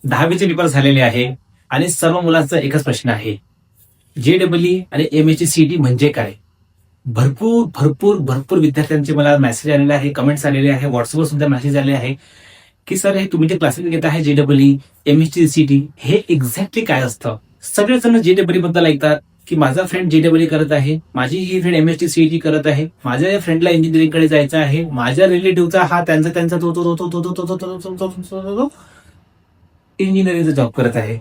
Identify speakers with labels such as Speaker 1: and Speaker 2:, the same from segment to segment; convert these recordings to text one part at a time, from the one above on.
Speaker 1: 10वीचे paper झालेले आहे आणि सर्व मुलांचा एकच प्रश्न आहे, JEE आणि MHCET म्हणजे काय? भरपूर भरपूर भरपूर विद्यार्थ्यांचे मला मेसेज आलेले आहे, कमेंट्स आलेले आहे, व्हॉट्सअपवर सुद्धा मेसेज आले आहे की सर हे तुम्ही जे क्लासेस घेत आहे JEE, MHCET हे एक्झॅक्टली काय असतं? सगळेजण JEE बद्दल ऐकतात की माझा फ्रेंड JEE करत आहे, माझी ही फ्रेंड MHCET करत आहे, माझ्या फ्रेंडला इंजिनिअरिंग कडे जायचं आहे, माझ्या रिलेटिव्हचा हा त्यांचा तो इंजिनिअरिंगचा जॉब करत आहे.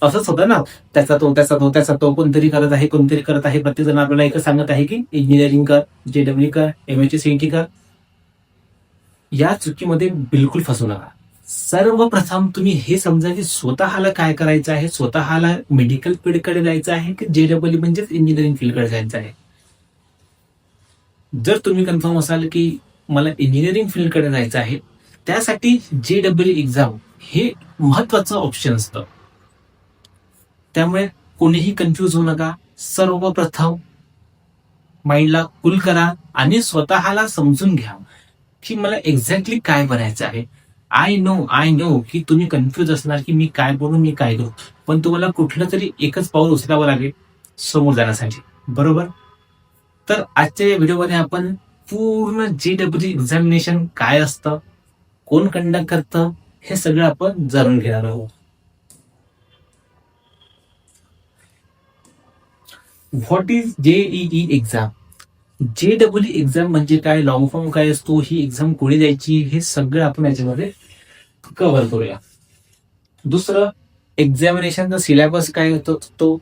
Speaker 1: असंच होतं ना, त्याचा तो कोणतरी करत आहे, कोणतरी करत आहे. प्रत्येक जण आपल्याला एकच सांगत आहे की इंजिनिअरिंग कर, JEE कर, MHCET कर. या चुकीमध्ये बिलकुल फसू नका. सर्वप्रथम तुम्ही हे समजा की स्वतःला काय करायचं आहे, स्वतःला मेडिकल फील्डकडे जायचं आहे की JEE म्हणजेच इंजिनिअरिंग फील्डकडे जायचं आहे. जर तुम्ही कन्फर्म असाल की मला इंजिनिअरिंग फील्डकडे जायचं आहे, त्यासाठी JEE एक्झाम हे महत्वाचं ऑप्शन असतं. त्यामुळे कोणीही कन्फ्यूज होऊ नका. सर्वप्रथम माइंडला कूल करा आणि स्वतःला समजून घ्या की मला एक्झॅक्टली काय बनायचं आहे. आय नो की तुम्ही कन्फ्यूज असणार की मी काय बोलू, मी काय करू, पण तुम्हाला कुठलं तरी एकच पाऊल उचलावं लागेल समोर जाण्यासाठी, बरोबर? तर आजच्या या व्हिडिओमध्ये आपण पूर्ण JEE एक्झामिनेशन काय असतं, कोण कंडक्ट करतं, हे सगळं आपण जाणून घेणार आहोत. What is JEE exam? JEE exam म्हणजे काय, लॉंग फॉर्म काय असतो, ही एक्झाम कोणी द्यायची, हे सगळं आपण याच्यामध्ये कव्हर करूया. दुसरं, एक्झामिनेशनचा सिलेबस काय होतो तो,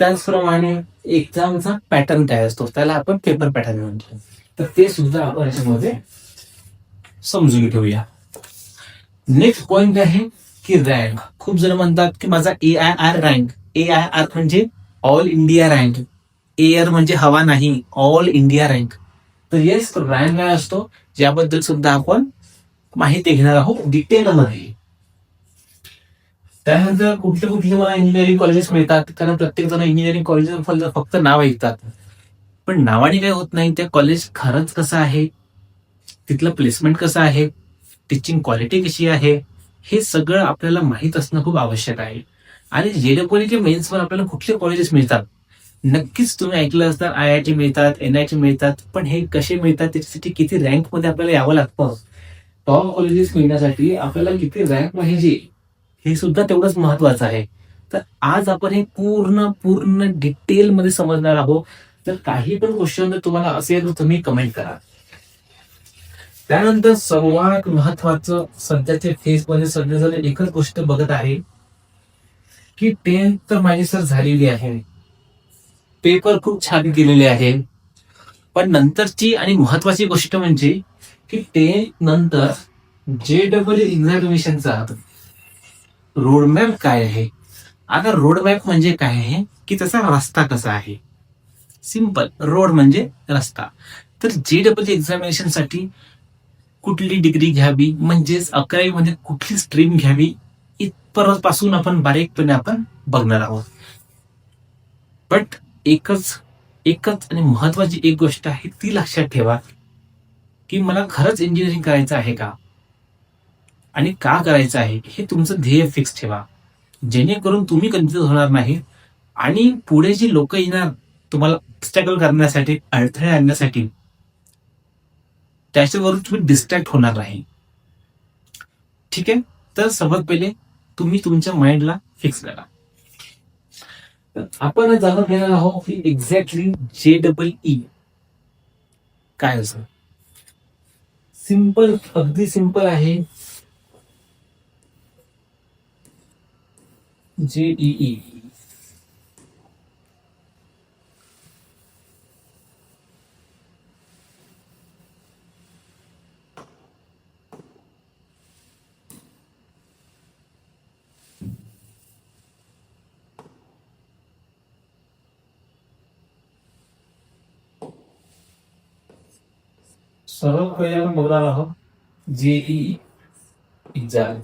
Speaker 1: त्याचप्रमाणे एक्झामचा पॅटर्न काय असतो, त्याला आपण पेपर पॅटर्न म्हणतो, तर ते सुद्धा आपण याच्यामध्ये समजून घेऊया. नेक्स्ट पॉइंट आहे की रँक. खूप जण म्हणतात की माझा AIR रँक. AIR म्हणजे ऑल इंडिया रँक. एअर म्हणजे हवा नाही, ऑल इंडिया रँक. तर येस, रँक काय असतो याबद्दल सुद्धा आपण माहिती घेणार आहोत डिटेलमध्ये. त्यानंतर कुठले कुठले मला इंजिनिअरिंग कॉलेजेस मिळतात, कारण प्रत्येक जण इंजिनिअरिंग कॉलेज फक्त नाव ऐकतात, पण नावाने काय होत नाही. त्या कॉलेज खरंच कसं आहे, तिथलं प्लेसमेंट कसं आहे, टीचिंग क्वालिटी कशी आहे, हे सगळं आपल्याला माहित असणं खूप आवश्यक आहे. आणि JEE मेन्सवर आपल्याला कुठले कॉलेजेस मिळतात, नक्कीच तुम्ही ऐकलं असणार IIT मिळतात, NIT मिळतात, पण हे कसे मिळतात, त्याच्यासाठी किती रँक मध्ये आपल्याला यावं लागतं. टॉप कॉलेजेस मिळण्यासाठी आपल्याला किती रँक पाहिजे, हे सुद्धा तेवढंच महत्वाचं आहे. तर आज आपण हे पूर्ण पूर्ण डिटेल मध्ये समजणार आहोत. तर काही पण क्वेश्चन जर तुम्हाला असेल तर तुम्ही कमेंट करा. त्यानंतर सर्वात महत्वाचं, सध्याच्या फेजमध्ये सगळेजण एकच गोष्ट बघत आहे की 10th तर माझी सर झालेली आहे, पेपर खूप छान गेलेले आहे, पण नंतरची आणि महत्वाची गोष्ट म्हणजे की 10th नंतर JEE एक्झामिनेशनचा रोडमॅप काय आहे. आता रोडमॅप म्हणजे काय आहे की त्याचा रस्ता कसा आहे. सिंपल, रोड म्हणजे रस्ता. तर JEE एक्झामिनेशन साठी कुठली डिग्री घ्यावी, म्हणजेच 11वी मध्ये कुठली स्ट्रीम घ्यावी, इथपर्यंत पासून आपण बारीकपणे आपण बघणार आहोत. बट एकच आणि महत्वाची एक गोष्ट आहे, ती लक्षात ठेवा की मला खरंच इंजिनिअरिंग करायचं आहे का आणि का करायचं आहे, हे तुमचं ध्येय फिक्स ठेवा, जेणेकरून तुम्ही कन्फ्युज होणार नाही आणि पुढे जी लोक येणार तुम्हाला स्ट्रगल करण्यासाठी, अडथळे आणण्यासाठी, त्याच्यावरून तुम्ही डिस्ट्रॅक्ट होणार नाही. ठीक आहे, तर सर्वात पहिले तुम्ही तुमच्या माइंडला फिक्स करा. आपण जाणून घेणार आहोत की एक्झॅक्टली JEE काय असं. सिंपल, अगदी सिंपल आहे. JEE सर्व पहिले आपण बघणार आहोत JEE एक्झाम.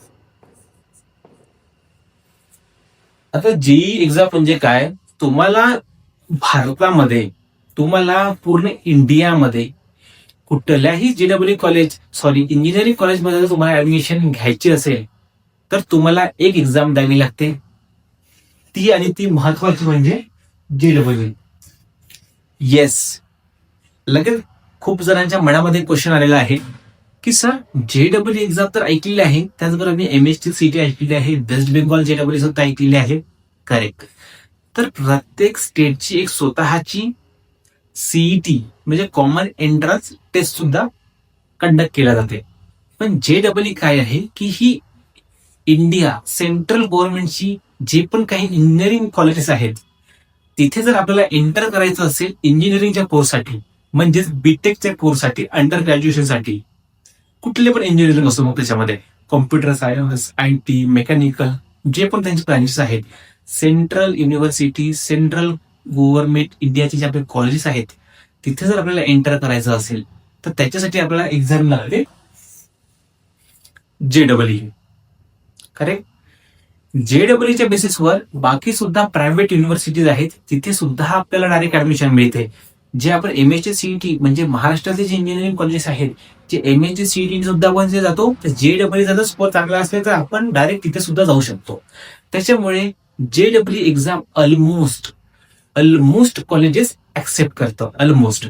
Speaker 1: आता JEE एक्झाम म्हणजे काय, तुम्हाला भारतामध्ये, तुम्हाला पूर्ण इंडियामध्ये कुठल्याही JEE कॉलेज, इंजिनिअरिंग कॉलेजमध्ये तुम्हाला ऍडमिशन घ्यायची असेल, तर तुम्हाला एक एक्झाम द्यावी लागते, ती महत्वाची म्हणजे JEE. येस, लगेच खूप जणांच्या मनामध्ये क्वेश्चन आलेला आहे की सर JEE एक्झाम तर ऐकलेली आहे, त्याचबरोबर मी MST CET ऐकलेली आहे, वेस्ट बेंगॉल JEE सुद्धा ऐकलेली आहे. करेक्ट. तर प्रत्येक स्टेटची एक स्वतःची CET म्हणजे कॉमन एंट्रन्स टेस्ट सुद्धा कंडक्ट केला जाते. पण JEE काय आहे की ही इंडिया सेंट्रल गव्हर्नमेंटची जे पण काही इंजिनिअरिंग कॉलेजेस आहेत तिथे जर आपल्याला एंटर करायचं असेल इंजिनिअरिंगच्या कोर्ससाठी, म्हणजेच बीटेकच्या कोर्ससाठी, अंडर ग्रॅज्युएशनसाठी, कुठले पण इंजिनिअरिंग असो, मग त्याच्यामध्ये कॉम्प्युटर सायन्स, IT, मेकॅनिकल, जे पण त्यांचे ब्रांचेस आहेत, सेंट्रल युनिव्हर्सिटी, सेंट्रल गव्हर्नमेंट इंडियाचे जे आपले कॉलेजेस आहेत तिथे जर आपल्याला एंटर करायचं असेल तर त्याच्यासाठी आपल्याला एक्झाम लागते JEE. करेक्ट. JEEच्या बेसिसवर बाकी सुद्धा प्रायव्हेट युनिव्हर्सिटीज आहेत तिथे सुद्धा आपल्याला डायरेक्ट ऍडमिशन मिळते. जे आपण MST CET म्हणजे महाराष्ट्राचे जे इंजिनिअरिंग कॉलेजेस आहेत, जे MST CET सुद्धा आपण जे जातो, JEE जर स्कोर चांगला असेल तर आपण डायरेक्ट तिथे सुद्धा जाऊ शकतो. त्याच्यामुळे JEE exam almost colleges accept करतं, ऑलमोस्ट.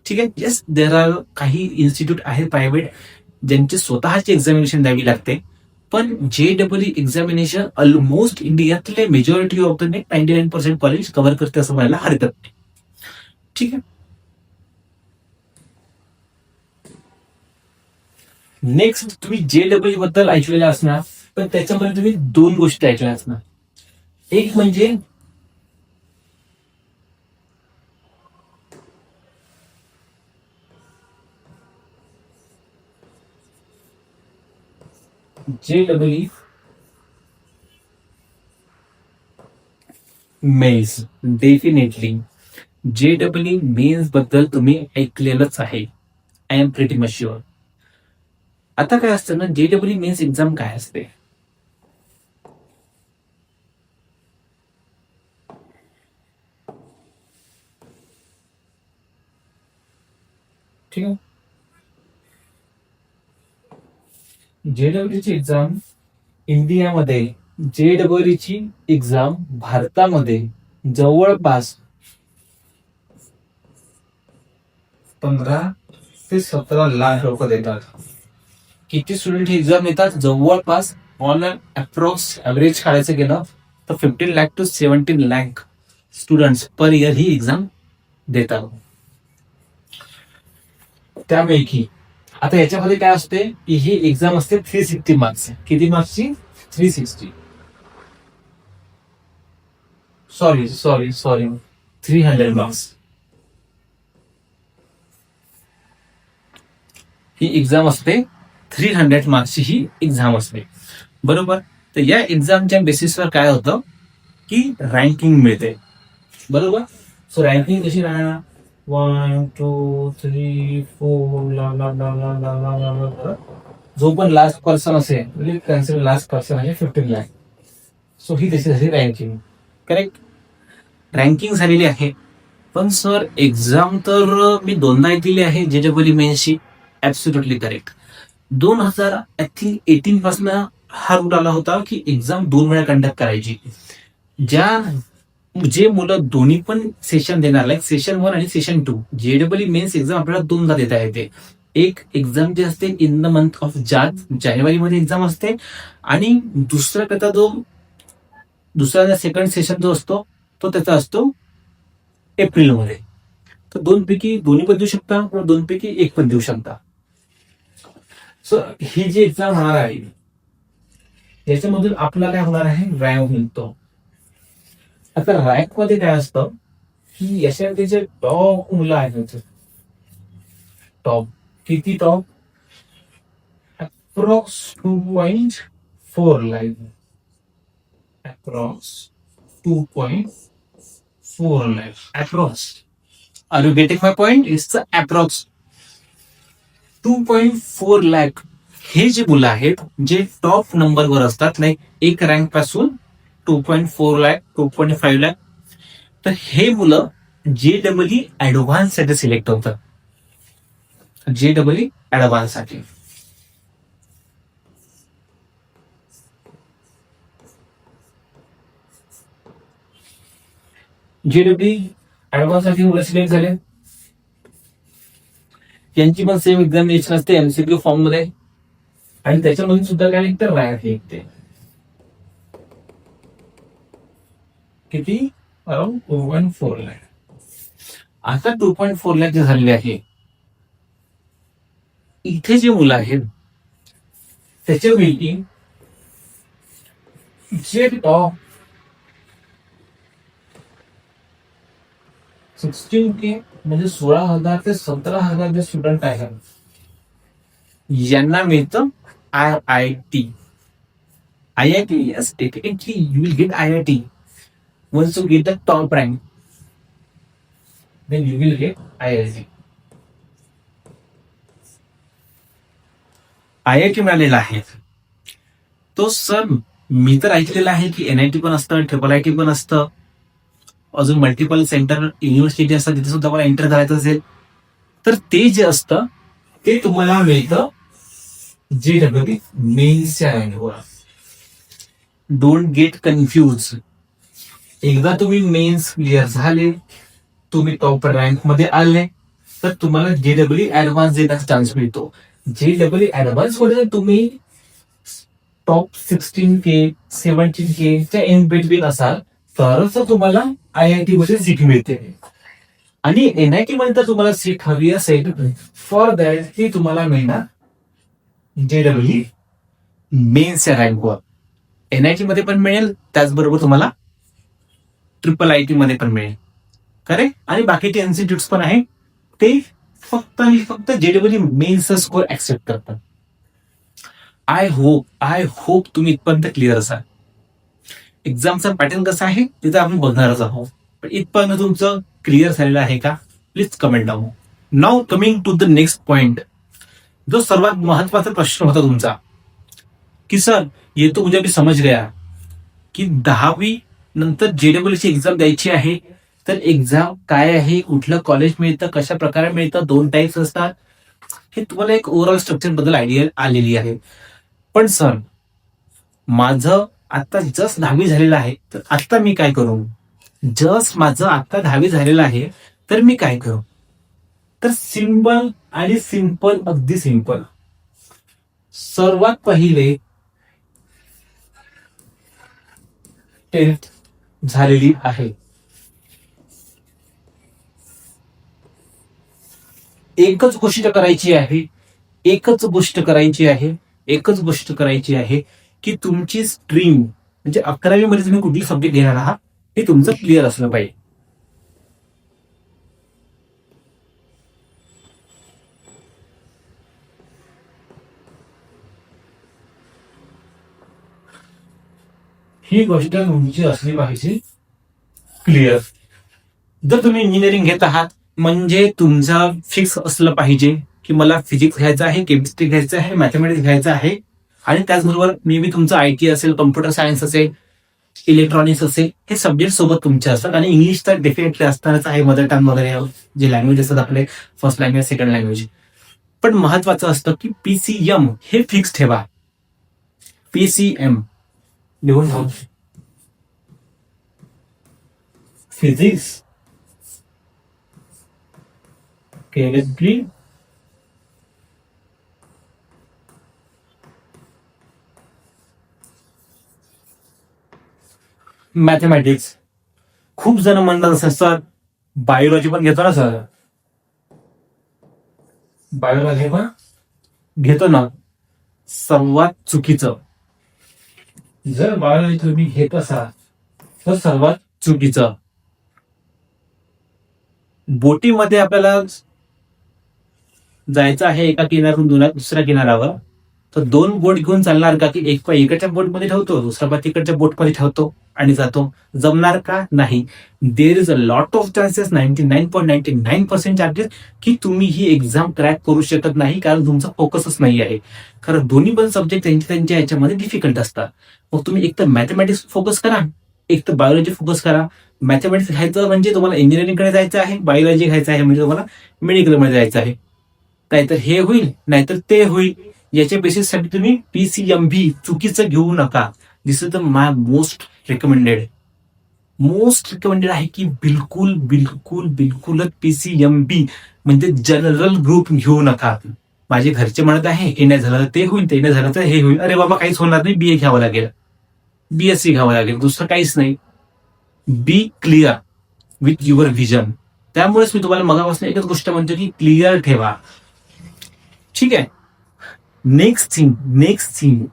Speaker 1: ठीक आहे. येस, देर आर काही इन्स्टिट्यूट आहेत प्रायव्हेट ज्यांची स्वतःची एक्झामिनेशन द्यावी लागते, पण JEE एक्झामिनेशन ऑलमोस्ट इंडियातले majority of the 99% college cover करते असं म्हणायला हरकत नाही. ठीक आहे. नेक्स्ट, तुम्ही JEE बद्दल ऐकलेलं असणार, पण त्याच्यामध्ये तुम्ही दोन गोष्टी ऐकल्या असणार. एक म्हणजे JEE mains. Definitely JEE mains बद्दल तुम्ही ऐकलेलंच आहे. I am pretty much sure. आता काय असतं ना, JEE मेन्स एक्झाम काय असते? ठीक आहे. JEE एक्झाम इंडियामध्ये, JEE एक्झाम भारतामध्ये जवळपास 15 ते 17 लाख लोक देतात. किती स्टुडंट ही एक्झाम देतात? जवळपास ऑन अप्रॉक्स ऍव्हरेज काढायचं गेलं तर 15 lakh to 17 lakh students per year he exam देतात. त्यापैकी आता याच्यामध्ये काय असते की ही एक्झाम असते 360 मार्क्स. किती मार्क्सची? 360. सॉरी 300 मार्क्स ही एक्झाम असते. 300 मार्क्सची ही एक्झाम असते. बरोबर. तर या एक्झामच्या बेसिसवर काय होतं की रँकिंग मिळते. बरोबर. सो रँकिंग कशी राहणार? 1 2 3 4 जो पण लास्ट पर्सन असेल म्हणजे कन्सिडर लास्ट पर्सन आहे 15 लाख. सो ही त्याची झाली रँकिंग. करेक्ट. रँकिंग झालेली आहे. पण सर एक्झाम तर मी दोनदा दिली आहे JEE मेन्सची. Absolutely correct. 2018 पासून हा रूल आला होता की एक्झाम 2 वेळा कंडक्ट करायची. जे मुलं दोन्ही पण सेशन देणार, लाईक सेशन 1 आणि सेशन 2, JEE मेन्स एक्झाम आपल्याला दोनदा देता येते. एक एक्झाम जे असते इन द मंथ ऑफ जानेवारीमध्ये एक्झाम असते, आणि दुसरा सेकंड सेशन जो असतो तो त्याचा असतो एप्रिलमध्ये. तर दोन्ही पण देऊ शकता किंवा दोनपैकी एक पण देऊ शकता. सो ही जी एक्झाम होणार आहे त्याच्यामधून आपला काय होणार आहे? रँक मिळतो. आता रँक मध्ये काय असतं की याच्यामध्ये जे टॉप मुलं आहेत, टॉप किती? Top approx 2.4 lakh. Approx 2.4 lakh. Approx. Are you getting my point? It's approx 2.4 lakh. हे जे मुलं आहेत जे टॉप नंबरवर असतात, लाईक एक रँक पासून 2.4 लाख, 2.5 लाख, तर हे मुलं JEE ऍडव्हान्स साठी सिलेक्ट होतं. JEE ऍडव्हान्स साठी. जेडब्ल्यू ऍडव्हान्स साठी मुलं सिलेक्ट झाले. यांची पण सेम एक्झामिनेशन असते एमसीक्यू फॉर्म मध्ये, आणि त्याच्यामध्ये सुद्धा काय तर रँक निघते. किती? अराउंड 2.4 लाख. आता 2.4 लाख जे झालेले आहे, इथे जे मुलं आहेत त्याच्यापैकी जे टॉप 16K म्हणजे 16,000 ते 17,000 जे स्टुडंट आहेत, यांना मिळतं IIT. IIT, yes, definitely you will get IIT. Once you get the top rank, then you will get IIT. IIT मिळालेला आहे. तो सर मी तर ऐकलेलं आहे की NIT पण असतं, IIIT पण असतं, अजून मल्टिपल सेंटर युनिव्हर्सिटी असतात, तिथे सुद्धा मला एंटर करायचं असेल तर ते जे असतं ते तुम्हाला मिळतं JEE मेन्सच्या रँकवर. Don't get confuse. एकदा तुम्ही मेन्स क्लिअर झाले, तुम्ही टॉप रँक मध्ये आले, तर तुम्हाला JEE ऍडव्हान्स देण्याचा चान्स मिळतो. JEE ऍडव्हान्स मध्ये तुम्ही टॉप 16K 17K च्या इन बिटवीन असाल तरच तुम्हाला IIT मध्ये सीट मिळते. आणि NIT मध्ये तर तुम्हाला सीट हवी असेल, फॉर दॅट ती तुम्हाला मिळणार JEE मेन्सच्या रँकवर. NIT मध्ये पण मिळेल, त्याचबरोबर तुम्हाला IIIT मध्ये पण मिळेल. करेक्ट. आणि बाकीचे इन्स्टिट्यूट पण आहे, ते फक्त JEE मेन्सचा स्कोर ऍक्सेप्ट करतात. आय होप तुम्ही इथपर्यंत क्लिअर असाल. एक्झामचा पॅटर्न कसा आहे तिथं आपण बघणारच आहोत, पण इथपर्यंत तुमचं क्लिअर झालेलं आहे का? Please comment down. Now coming to the next point, जो सर्वात महत्वाचा प्रश्न होता तुमचा की सर ये तो मुझे अभी समझ गया की 10वी नंतर JEE ची एक्झाम द्यायची आहे, तर एक्झाम काय आहे, कुठलं कॉलेज मिळतं, कशा प्रकारे मिळतं, 2 टाईप्स असतात, हे तुम्हाला एक ओव्हरऑल स्ट्रक्चर बद्दल आयडिया आलेली आहे. पण सर माझं आता जस्ट 10वी झालेलं आहे, तर आता मी काय करू? जस्ट माझं आता 10वी झालेलं आहे, तर मी काय करू? तर सिंपल आणि सिंपल, अगदी सिंपल. सर्वात पहिले 10th झालेली आहे, एकच गोष्ट करायची आहे की तुमची स्ट्रीम म्हणजे 11वी मध्ये तुम्ही कुठली सब्जेक्ट घेणार आहात हे तुमचं क्लिअर असलं पाहिजे. ही गोष्ट तुमची असली पाहिजे क्लिअर. जर तुम्ही इंजिनिअरिंग घेत आहात म्हणजे तुमचं फिक्स असलं पाहिजे की मला फिजिक्स घ्यायचं आहे, केमिस्ट्री घ्यायचं आहे, मॅथमॅटिक्स घ्यायचं आहे, आणि त्याचबरोबर मे बी तुमचं IT असेल, कम्प्युटर सायन्स असेल, इलेक्ट्रॉनिक्स असेल, हे सब्जेक्ट सोबत तुमचे असतात. आणि इंग्लिश तर डेफिनेटली असणारच आहे, मदर टंग वगैरे जे लँग्वेज असतात आपले, फर्स्ट लँग्वेज, सेकंड लँग्वेज. पण महत्वाचं असतं की PCM हे फिक्स ठेवा. PCM लिहून ठेवा. Physics, chemistry, mathematics. खूप जण म्हणतात असं सर बायोलॉजी पण घेतो ना सर, बायोलॉजी पण घेतो ना. सर्वात चुकीचं. जर बायोलॉजी तुम्ही घेत असाल तर सर्वात चुकीचं. बोटीमध्ये आपल्याला जायचं आहे एका किनाऱ्यावरून दुसऱ्या किनाऱ्यावर, तर 2 बोट घेऊन चालणार का? की एक इकडच्या बोटमध्ये ठेवतो, दुसरा तिकडच्या बोटमध्ये ठेवतो आणि जातो. जमणार का? नाही. There is a lot of chances, 99.99% chances की तुम्ही ही एक्झाम क्रॅक करू शकत नाही, कारण तुमचा फोकसच नाही आहे. कारण दोन्ही पण सब्जेक्ट त्यांच्या याच्यामध्ये डिफिकल्ट असतात. मग तुम्ही एक तर मॅथमॅटिक्स फोकस करा, एक तर बायोलॉजी फोकस करा. मॅथमॅटिक्स घ्यायचं म्हणजे तुम्हाला इंजिनिअरिंगकडे जायचं आहे, बायोलॉजी घ्यायचं आहे म्हणजे तुम्हाला मेडिकलमध्ये जायचं आहे. नाहीतर हे होईल नाहीतर ते होईल. याच्या बेसिससाठी तुम्ही PCMB चुकीचं घेऊ नका. This is the my most recommended. Most recommended आहे की बिलकुल बिलकुल बिलकुलच PCMB म्हणजे जनरल ग्रुप घेऊ नका. माझे घरचे म्हणत आहे हे नाही झालं ते होईल, ते नाही झालं तर हे होईल. अरे बाबा काहीच होणार नाही, BA घ्यावं लागेल, BSc घ्यावं लागेल, दुसरं काहीच नाही. बी क्लिअर विथ युअर व्हिजन. त्यामुळेच मी तुम्हाला मगापासून एकच गोष्ट म्हणतो की क्लिअर ठेवा. ठीक आहे. नेक्स्ट थिंग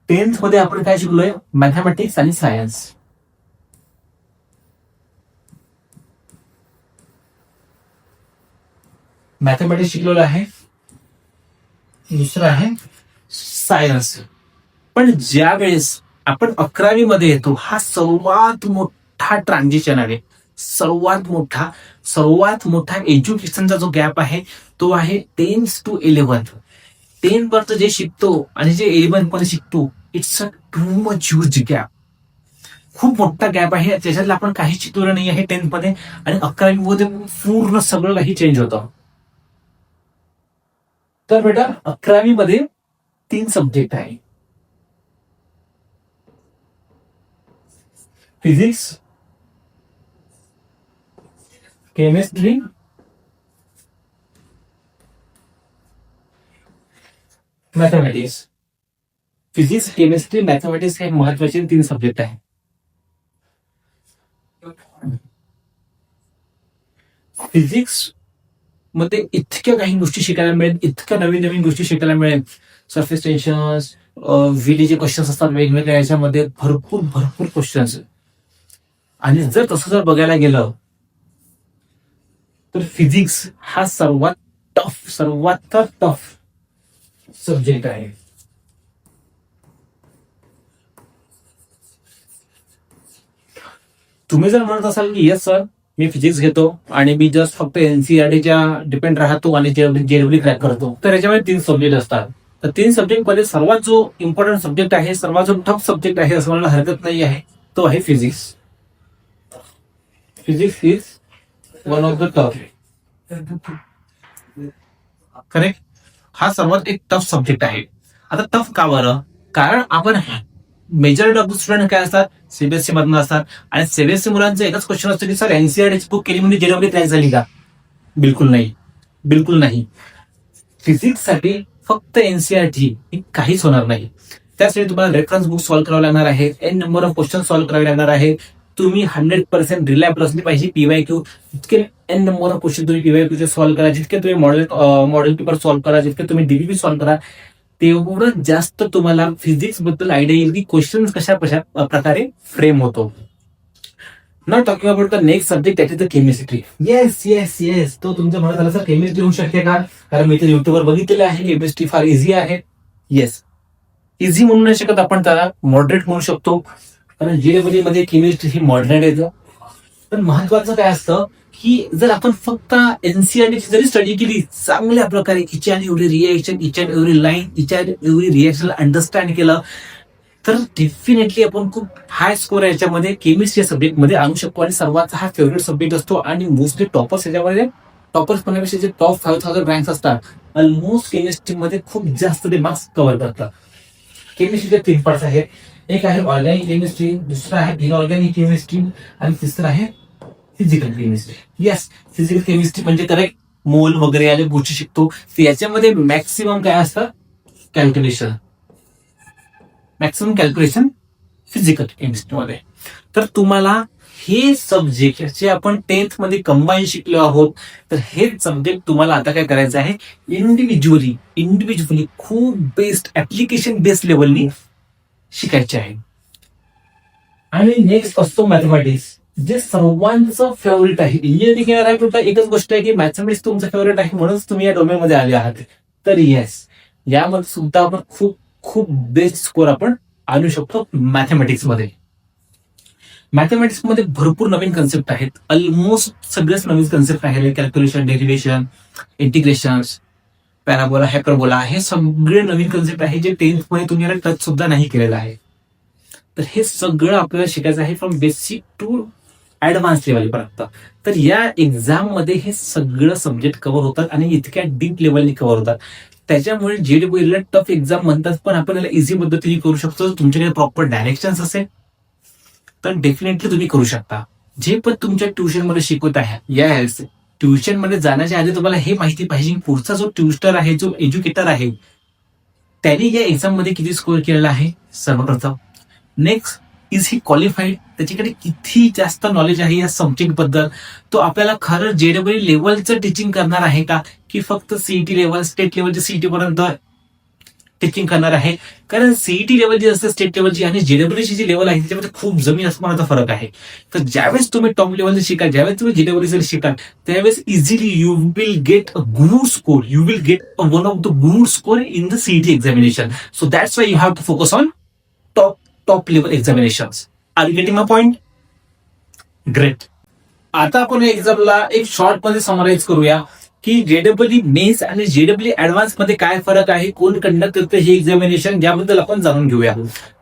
Speaker 1: 10th मध्ये आपण काय शिकलोय? मॅथमॅटिक्स आणि सायन्स. मॅथमॅटिक्स शिकलेलं आहे, दुसरं आहे सायन्स. पण ज्या वेळेस आपण 11वी मध्ये येतो, हा सर्वात मोठा ट्रान्झिशन आहे. सर्वात मोठा एज्युकेशनचा जो गॅप आहे तो आहे 10th to 11th. 10 पर्यंत जे शिकतो आणि जे 11 मध्ये शिकतो, it's a too much huge gap. खूप मोठा गॅप आहे. त्याच्यातलं आपण काही शिकवलं नाही आहे 10th मध्ये, आणि 11वी मध्ये पूर्ण सगळं काही चेंज होतं. तर बेटा 11वी मध्ये 3 सब्जेक्ट आहे. Physics, chemistry, mathematics. Physics, chemistry, mathematics हे महत्वाचे 3 सब्जेक्ट आहे. फिजिक्स मध्ये इतक्या काही गोष्टी शिकायला मिळेल, इतक्या नवीन नवीन गोष्टी शिकायला मिळेल. सरफेस टेन्शन्स, व्हीडीचे क्वेश्चन्स असतात वेगवेगळ्या याच्यामध्ये, भरपूर क्वेश्चन्स. आणि जर तसं जर बघायला गेलं तर फिजिक्स हा सर्वात टफ सब्जेक्ट आहे. तुम्ही जर म्हणत असाल की येस सर मी फिजिक्स घेतो आणि मी जस्ट फक्त NCERTच्या डिपेंड राहतो आणि JEE क्रॅक करतो, तर याच्यामध्ये 3 सब्जेक्ट असतात. तर 3 सब्जेक्ट मध्ये सर्वात जो इम्पॉर्टंट सब्जेक्ट आहे, सर्वात जो टफ सब्जेक्ट आहे असं मला हरकत नाही आहे, तो आहे physics. Physics is one of the tough. Correct. हा सर्वात एक टफ सब्जेक्ट आहे. आता टफ का बरं? कारण आपण मेजॉरिटी ऑफ द स्टुडंट काय असतात, CBSE मधून असतात, आणि CBSE मुलांचं एकच क्वेश्चन असतो की सर NCERTची बुक केली म्हणजे JEE क्रॅक झाली का? बिलकुल नाही. फिजिक्स साठी फक्त NCERT काहीच होणार नाही. त्यासाठी तुम्हाला रेफरन्स बुक सॉल्व्ह करावं लागणार आहे, N number of question solve करावे लागणार आहे. तुम्ही 100% रिलायबल असली पाहिजे. PYQ जितके N नंबर ऑफ क्वेश्चन तुम्ही PYQ सॉल्व्ह करा, जितके तुम्ही मॉडेल पेपर सॉल्व्ह करा, जितके तुम्ही DBP सॉल्व्ह करा, तेवढं जास्त तुम्हाला फिजिक्स बद्दल आयडिया येईल की क्वेश्चन कशा प्रकारे फ्रेम होतो. Not talking about the next subject, that is the chemistry. Yes, तो तुमच्या मनात आला सर केमिस्ट्री होऊ शकते का? कारण मी तर युट्यूबवर बघितलेलं आहे केमिस्ट्री फार इझी आहे. येस, इझी म्हणू नाही शकत आपण, त्याला मॉडरेट म्हणू शकतो, कारण JEE मध्ये केमिस्ट्री ही मॉडरेट येतं. पण महत्वाचं काय असतं की जर आपण फक्त NCERT जरी स्टडी केली चांगल्या प्रकारे, each and every reaction, each and every line, each and every reaction understand केलं, तर डेफिनेटली आपण खूप हाय स्कोर याच्यामध्ये केमिस्ट्री सब्जेक्ट मध्ये आणू शकतो. आणि सर्वांचा हा फेवरेट सब्जेक्ट असतो. आणि मोस्टली टॉपर्स याच्यामध्ये, टॉपर्स म्हणण्यापेक्षा जे टॉप 5000 रँक्स असतात, ऑलमोस्ट केमिस्ट्रीमध्ये खूप जास्त ते मार्क्स कव्हर करतात. केमिस्ट्रीचे 3 पार्ट्स आहेत. एक आहे ऑर्गॅनिक केमिस्ट्री, दुसरा आहे इनऑर्गॅनिक केमिस्ट्री, आणि तिसरं आहे physical chemistry. Yes, physical chemistry म्हणजे करेक्ट मोल वगैरे आले गोष्टी शिकतो. याच्यामध्ये मॅक्सिमम काय असतं? कॅल्क्युलेशन फिजिकल केमिस्ट्रीमध्ये. तर तुम्हाला हे सब्जेक्ट जे आपण 10th मध्ये कंबाईन शिकलो आहोत, तर हे सब्जेक्ट तुम्हाला आता काय करायचं आहे, इंडिव्हिज्युअली खूप बेस्ट ऍप्लिकेशन बेस्ड लेवलनी शिकायचे आहे. आणि नेक्स्ट असतो मॅथमॅटिक्स, जे सर्वांचं फेवरेट आहे. इंजिनिअरिंग येणार एकच गोष्ट आहे की मॅथमॅटिक्स तुमचं फेवरेट आहे म्हणूनच तुम्ही या डोमेन मध्ये आले आहात. तर येस, यामध्ये सुद्धा आपण खूप बेस्ट स्कोर आपण आणू शकतो मॅथमॅटिक्स मध्ये. मॅथमॅटिक्स मध्ये भरपूर नवीन कन्सेप्ट आहेत, ऑलमोस्ट सगळेच नवीन कन्सेप्ट आहेत. कॅल्क्युलेशन, डेरिव्हेशन, इंटिग्रेशन्स, पॅराबोला, हायपरबोला, हे सगळे नवीन कन्सेप्ट आहे जे 10th मध्ये तुम्ही टच सुद्धा नाही केलेला आहे. तर हे सगळं आपल्याला शिकायचं आहे from basic to advance level पर्यंत. तर या एक्झाम मध्ये हे सगळं सब्जेक्ट कव्हर होतात आणि इतक्या डीप लेवलनी कव्हर होतात. त्याच्यामुळे JEE टफ एक्झाम म्हणतात, पण आपण याला इझी पद्धतीने करू शकतो. तुमच्याकडे प्रॉपर डायरेक्शन्स असेल, तर डेफिनेटली तुम्ही करू शकता. जे पण तुमच्या ट्युशन मध्ये शिकवत आहे, येस, ट्युशन मध्ये जाण्याच्या आधी तुम्हाला हे माहिती पाहिजे की पुढचा जो ट्युटर आहे, जो एज्युकेटर आहे, त्यांनी या एक्झाम मध्ये किती स्कोअर केलेला आहे सर्वप्रथम. नेक्स्ट, इज ही क्वालिफाईड, त्याच्याकडे किती जास्त नॉलेज आहे या सब्जेक्ट बद्दल. तो आपल्याला खरं जेडब्ल्यू लेवलचं टीचिंग करणार आहे का, की फक्त सीईटी लेवल, स्टेट लेवलच्या सीईटी पर्यंत टीचिंग करणार आहे. कारण सीईटी लेवल जी असते स्टेट लेवलची आणि जेडब्ल्यूची जी लेवल आहे त्याच्यामध्ये खूप जमीन आसमानाचा फरक आहे. तर ज्यावेळेस तुम्ही टॉप लेवलचे शिकाल, ज्यावेळेस तुम्ही जेडब्ल्यू शिकाल, त्यावेळेस easily you will get a good score, you will get one of the good score in the CET examination. So that's why you have to focus on top level examinations. Are you getting my point? Great. आता आपण एक्झामला एक short मध्ये summarise करूया की जेडब्ल्यू mains आणि जेडब्ल्यू ऍडव्हान्स मध्ये काय फरक आहे, कोण कंडक्ट करतं हे एक्झामिनेशन, याबद्दल आपण जाणून घेऊया.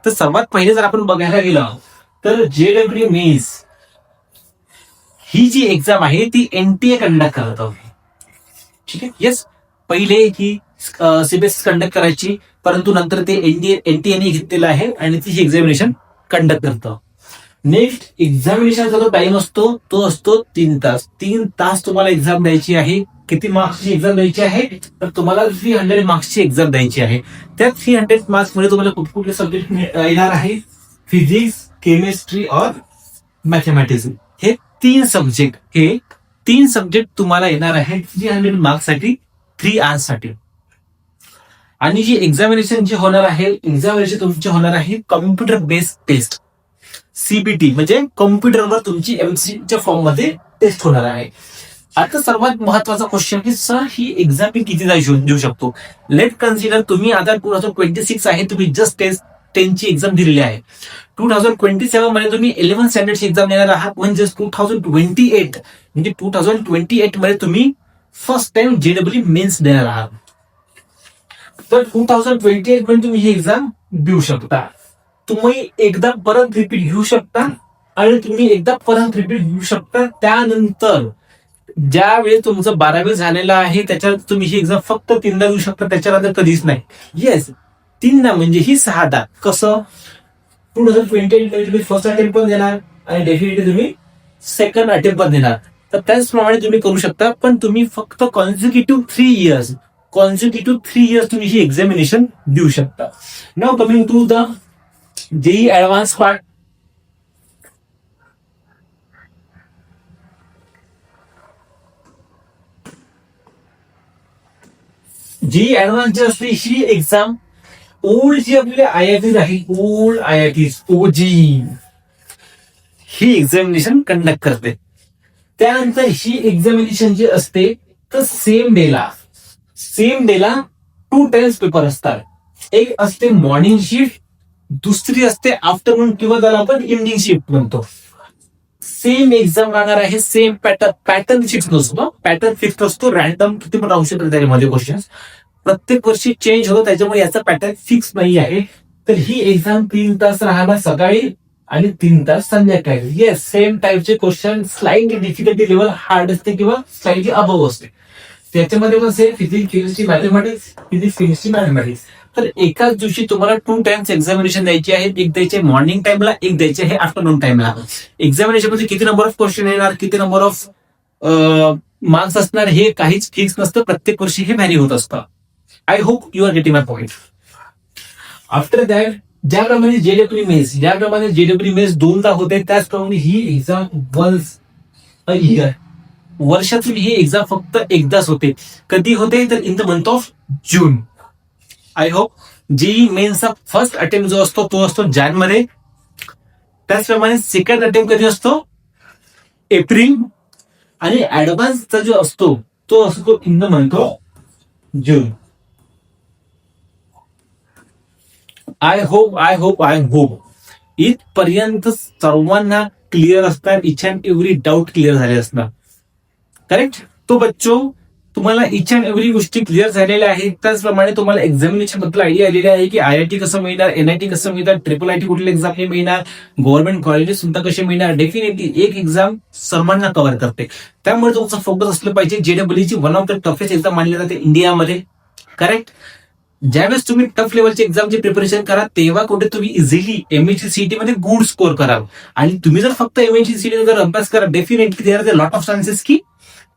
Speaker 1: तर सर्वात पहिले जर आपण बघायला गेलं तर जेडब्ल्यू मेन्स ही जी एक्झाम आहे ती एनटीए कंडक्ट करत. ठीक आहे, येस. पहिले ही सीबीएसई कंडक्ट करायची, परंतु नंतर ते एनटीएने घेतलेलं आहे आणि ती एक्झामिनेशन कंडक्ट करतं. नेक्स्ट, एक्झामिनेशनचा जो टाइम असतो तो असतो 3 तास. 3 तास तुम्हाला एक्झाम द्यायची आहे. किती मार्क्सची एक्झाम द्यायची आहे, तर तुम्हाला 300 मार्क्सची एक्झाम द्यायची आहे. त्या 300 मार्क्स मध्ये तुम्हाला कुठले सब्जेक्ट येणार आहे, फिजिक्स, केमिस्ट्री और मॅथमॅटिक्स, हे 3 सब्जेक्ट तुम्हाला येणार आहे 300 मार्क्स साठी, 3 आवर्स साठी. आणि जी एक्झामिनेशन जे होणार आहे, एक्झामिनेशन तुमची होणार आहे कम्प्युटर बेस्ड टेस्ट, सीबीटी, म्हणजे कॉम्प्युटरवर तुमची एमसीच्या फॉर्म मध्ये टेस्ट होणार आहे. आता सर्वात महत्वाचा क्वेश्चन की सर ही एक्झाम मी कितीदा देऊ शकतो. लेट कन्सिडर तुम्ही आता 2026 आहे, तुम्ही जस्ट 10ची एक्झाम दिलेली आहे. 2027 मध्ये तुम्ही 11 स्टँडर्डची एक्झाम देणार आहात, म्हणजे 2028 मध्ये तुम्ही फर्स्ट टाइम जेडब्ल्यू मेन्स देणार आहात. तर 2028 मध्ये तुम्ही ही एक्झाम देऊ शकता. तुम्ही एकदा परत रिपीट घेऊ शकता आणि तुम्ही एकदा परत रिपीट घेऊ शकता. त्यानंतर ज्यावेळी तुमचं 12वी झालेलं आहे त्याच्यावर तुम्ही ही एक्झाम फक्त 3दा देऊ शकता, त्याच्यानंतर कधीच नाही. येस, 3दा म्हणजे ही 6दा. कसं 2028 मध्ये तुम्ही फर्स्ट अटेम्प्ट पण देणार आणि डेफिनेटली तुम्ही सेकंड अटेम्प्ट पण देणार. तर त्याचप्रमाणे तुम्ही करू शकता, पण तुम्ही फक्त कॉन्झिक्युटिव्ह 3 इयर्स तुम्ही ही एक्झामिनेशन देऊ शकता. Now coming to the JEE advance part. JEE advance जी असते ही एक्झाम ओल्ड जी आपली आयआयटी आहे, ओल्ड आयआयटी ओजी, ही एक्झामिनेशन कंडक्ट करते. त्यानंतर ही एक्झामिनेशन जी असते तर सेम डेला 2 टाइम्स पेपर असतात. एक असते मॉर्निंग शिफ्ट, दुसरी असते आफ्टरनून किंवा त्याला आपण इव्हनिंग शिफ्ट म्हणतो. सेम एक्झाम राहणार आहे, सेम पॅटर्न शिफ्ट नसतो, पॅटर्न फिक्स असतो. रॅन्डम किती पण राहू शकतात त्यामध्ये क्वेश्चन, प्रत्येक वर्षी चेंज होतो, त्याच्यामुळे याचा पॅटर्न फिक्स नाही आहे. तर ही एक्झाम 3 तास राहणार सकाळी आणि 3 तास संध्याकाळी. येस, सेम टाईपचे question, slightly difficulty level hard असते किंवा स्लाइटली अबव असते. त्याच्यामध्ये पण सेम फिजिक्स, केमिस्ट्री, मॅथमॅटिक्स. तर एकाच दिवशी तुम्हाला 2 टाइम्स एक्झामिनेशन द्यायची आहे. एक द्यायची आहे मॉर्निंग टाइमला, एक द्यायची आहे आफ्टरनून टाइमला. एक्झामिनेशन मध्ये किती नंबर ऑफ क्वेश्चन येणार, किती नंबर ऑफ मार्क्स असणार हे काहीच फिक्स नसतं. प्रत्येक वर्षी हे व्हॅरी होत असतं. I hope you are getting my point. After that, ज्याप्रमाणे जेडब्ल्यू मेन्स 2दा होते, त्याचप्रमाणे ही एक्झाम वन्स अ इयर, वर्षातून ही एक्झाम फक्त एकदाच होते. कधी होते, तर in the month of June. I hope JEE मेन्सचा फर्स्ट अटेम्प्ट जो असतो तो असतो जानेवारी, त्याचप्रमाणे सेकंड अटेम्प्ट कधी असतो, एप्रिल, आणि ऍडव्हान्सचा जो असतो तो असतो in the month of June. I hope इथपर्यंत सर्वांना क्लिअर असणार, each and every doubt clear झाले असणार. करेक्ट. तो बच्चो, तुम्हाला इच अँड एव्हरी गोष्टी क्लिअर झालेल्या आहेत. त्याचप्रमाणे तुम्हाला एक्झामिनेशन बद्दल आयडिया आलेली आहे की आयआयटी कसं मिळणार, एनआयटी कसं मिळणार, ट्रिपल आयटी कुठले एक्झाम हे मिळणार, गव्हर्नमेंट कॉलेजेस सुद्धा कसे मिळणार. डेफिनेटली एक एक्झाम सर्वांना कव्हर करते. त्यामुळे तुमचा फोकस असलं पाहिजे. जेडब्ल्यूची one of the toughest exam मानली जाते इंडियामध्ये. करेक्ट. ज्यावेळेस तुम्ही टफ लेवलची एक्झामची प्रिपरेशन करा तेव्हा कुठे तुम्ही इझिली एमएससी सीईटी मध्ये गुड स्कोर कराल. आणि तुम्ही जर फक्त एमएससी सीईटी जर अभ्यास करा, definitely there are lot of chances की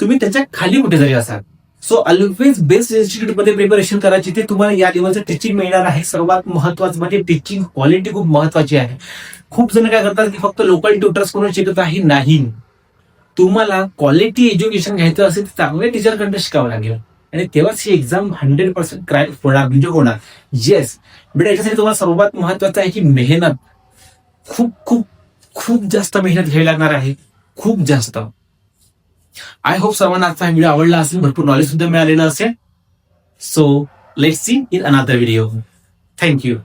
Speaker 1: तुम्ही त्याच्या खाली कुठेतरी असाल. सो ऑलवेज बेस्ट इन्स्टिट्यूट मध्ये प्रिपरेशन करा जिथे तुम्हाला या लेवलचं टीचिंग मिळणार आहे. सर्वात महत्वाचं म्हणजे टीचिंग क्वालिटी खूप महत्वाची आहे. खूप जण काय करतात की फक्त लोकल ट्युटर्स कोण शिकत आहे, नाही. तुम्हाला क्वालिटी एज्युकेशन घ्यायचं असेल तर चांगल्या टीचरकडनं शिकावं लागेल आणि तेव्हाच ही एक्झाम 100% क्रॅक होणार, म्हणजे होणार. येस बेटा, याच्यासाठी तुम्हाला सर्वात महत्वाचं आहे की मेहनत, खूप खूप खूप जास्त मेहनत घ्यावी लागणार आहे, खूप जास्त. आय होप सर्वांना आजचा व्हिडिओ आवडला असेल, भरपूर नॉलेज सुद्धा मिळालेलं असेल. So let's see in another video. Thank you.